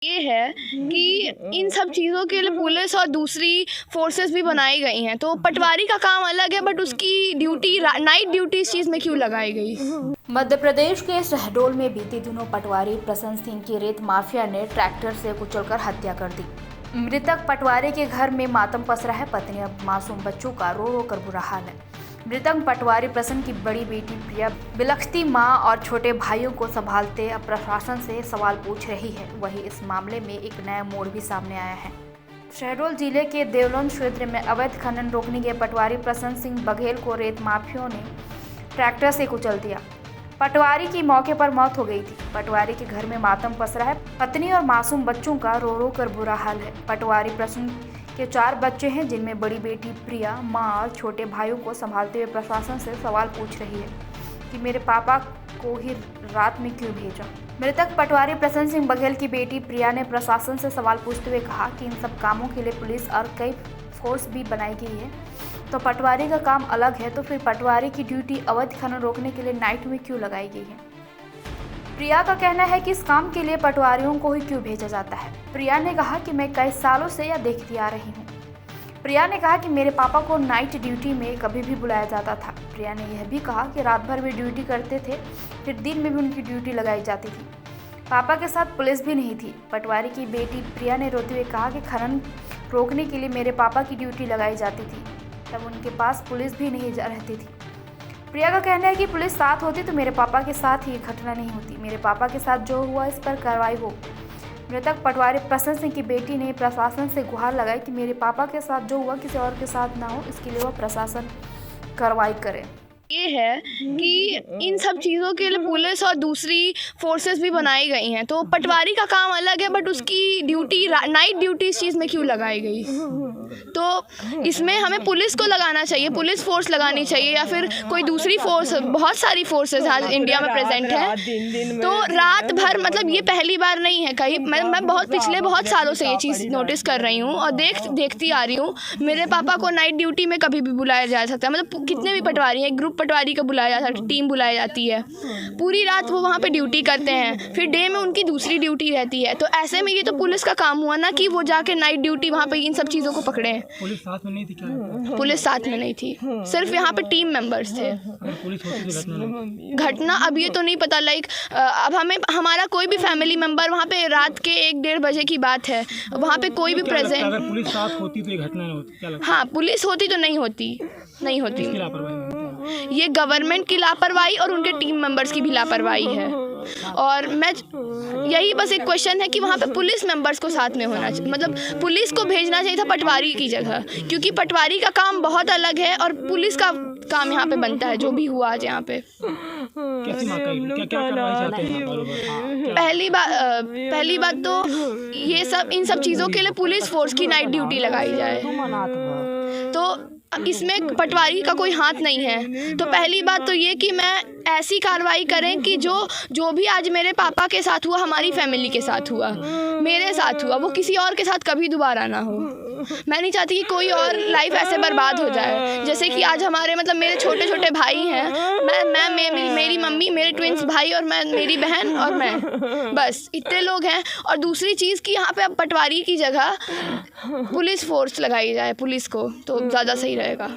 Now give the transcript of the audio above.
ये है कि इन सब चीज़ों के लिए पुलिस और दूसरी फोर्सेस भी बनाई गई हैं। तो पटवारी का काम अलग है, बट उसकी ड्यूटी नाइट ड्यूटी इस चीज़ में क्यों लगाई गई? मध्य प्रदेश के शहडोल में बीते दिनों पटवारी प्रसन्न सिंह की रेत माफिया ने ट्रैक्टर से कुचलकर हत्या कर दी। मृतक पटवारी के घर में मातम पसरा है। पत्नी और मासूम बच्चों का रो रो कर बुरा हाल है। मृतक पटवारी प्रसन्न की बड़ी बेटी प्रिया बिलखती मां और छोटे भाइयों को संभालते अब प्रशासन से सवाल पूछ रही है। वहीं इस मामले में एक नया मोड़ भी सामने आया है। शहडोल जिले के देवलोन क्षेत्र में अवैध खनन रोकने के पटवारी प्रसन्न सिंह बघेल को रेत माफियों ने ट्रैक्टर से कुचल दिया। पटवारी की मौके पर मौत हो गई थी। पटवारी के घर में मातम पसरा है। पत्नी और मासूम बच्चों का रो रो कर बुरा हाल है। पटवारी प्रसन्न के 4 बच्चे हैं, जिनमें बड़ी बेटी प्रिया मां और छोटे भाइयों को संभालते हुए प्रशासन से सवाल पूछ रही है कि मेरे पापा को ही रात में क्यों भेजा। मृतक पटवारी प्रसन्न सिंह बघेल की बेटी प्रिया ने प्रशासन से सवाल पूछते हुए कहा कि इन सब कामों के लिए पुलिस और कई फोर्स भी बनाई गई है, तो पटवारी का काम अलग है, तो फिर पटवारी की ड्यूटी अवैध खनन रोकने के लिए नाइट में क्यों लगाई गई है। प्रिया का कहना है कि इस काम के लिए पटवारियों को ही क्यों भेजा जाता है। प्रिया ने कहा कि मैं कई सालों से यह देखती आ रही हूँ। प्रिया ने कहा कि मेरे पापा को नाइट ड्यूटी में कभी भी बुलाया जाता था। प्रिया ने यह भी कहा कि रात भर वे ड्यूटी करते थे, फिर दिन में भी उनकी ड्यूटी लगाई जाती थी। पापा के साथ पुलिस भी नहीं थी। पटवारी की बेटी प्रिया ने रोते हुए कहा कि खनन रोकने के लिए मेरे पापा की ड्यूटी लगाई जाती थी, तब उनके पास पुलिस भी नहीं रहती थी। प्रिया का कहना है कि पुलिस साथ होती तो मेरे पापा के साथ ही घटना नहीं होती। मेरे पापा के साथ जो हुआ इस पर कार्रवाई हो। मृतक पटवारी प्रसन्न सिंह की बेटी ने प्रशासन से गुहार लगाई कि मेरे पापा के साथ जो हुआ किसी और के साथ ना हो, इसके लिए वह प्रशासन कार्रवाई करे। ये है कि इन सब चीज़ों के लिए पुलिस और दूसरी फोर्सेस भी बनाई गई हैं। तो पटवारी का काम अलग है, बट उसकी ड्यूटी नाइट ड्यूटी इस चीज़ में क्यों लगाई गई? तो इसमें हमें पुलिस को लगाना चाहिए, पुलिस फोर्स लगानी चाहिए, या फिर कोई दूसरी फोर्स। बहुत सारी फोर्सेस आज इंडिया में प्रेजेंट है। तो रात भर, मतलब ये पहली बार नहीं है कहीं, मैं पिछले बहुत सालों से ये चीज़ नोटिस कर रही हूँ और देखती आ रही हूँ। मेरे पापा को नाइट ड्यूटी में कभी भी बुलाया जा सकता है। मतलब कितने भी पटवारी हैं, ग्रुप पटवारी का बुलाया जाता है, टीम बुलाई जाती है, पूरी रात वो वहाँ पे ड्यूटी करते हैं, फिर डे में उनकी दूसरी ड्यूटी रहती है। तो ऐसे में ये तो पुलिस का काम हुआ ना कि वो जाके नाइट ड्यूटी वहाँ पे इन सब चीज़ों को पकड़े। पुलिस साथ में नहीं थी क्या? पुलिस साथ में नहीं थी, सिर्फ यहाँ पे टीम मेंबर्स थे। पुलिस होती तो घटना अब ये तो नहीं पता, लाइक अब हमारा कोई भी फैमिली मेंबर वहाँ पे रात के 1-1:30 बजे की बात है, वहाँ पे कोई भी प्रेजेंट। अगर पुलिस साथ होती तो ये घटना नहीं होती, क्या लगता है? हाँ, पुलिस होती तो नहीं होती। ये गवर्नमेंट की लापरवाही और उनके टीम मेंबर्स की भी लापरवाही है। और मैं यही बस एक क्वेश्चन है कि वहाँ पे पुलिस मेंबर्स को साथ में होना चाहिए, मतलब पुलिस को भेजना चाहिए था पटवारी की जगह, क्योंकि पटवारी का काम बहुत अलग है और पुलिस का काम यहाँ पे बनता है। जो भी हुआ आज यहाँ पे, पहली बात तो इन सब चीज़ों के लिए पुलिस फोर्स की नाइट ड्यूटी लगाई जाए। तो इसमें पटवारी का कोई हाथ नहीं है। तो पहली बात तो ये कि मैं ऐसी कार्रवाई करें कि जो भी आज मेरे पापा के साथ हुआ, हमारी फैमिली के साथ हुआ, मेरे साथ हुआ, वो किसी और के साथ कभी दोबारा ना हो। मैं नहीं चाहती कि कोई और लाइफ ऐसे बर्बाद हो जाए। जैसे कि आज हमारे, मतलब मेरे छोटे छोटे भाई हैं, मेरी मम्मी, मेरे ट्विंस भाई और मेरी बहन और मैं, बस इतने लोग हैं। और दूसरी चीज़ कि यहाँ पे अब पटवारी की जगह पुलिस फोर्स लगाई जाए, पुलिस को, तो ज़्यादा सही रहेगा।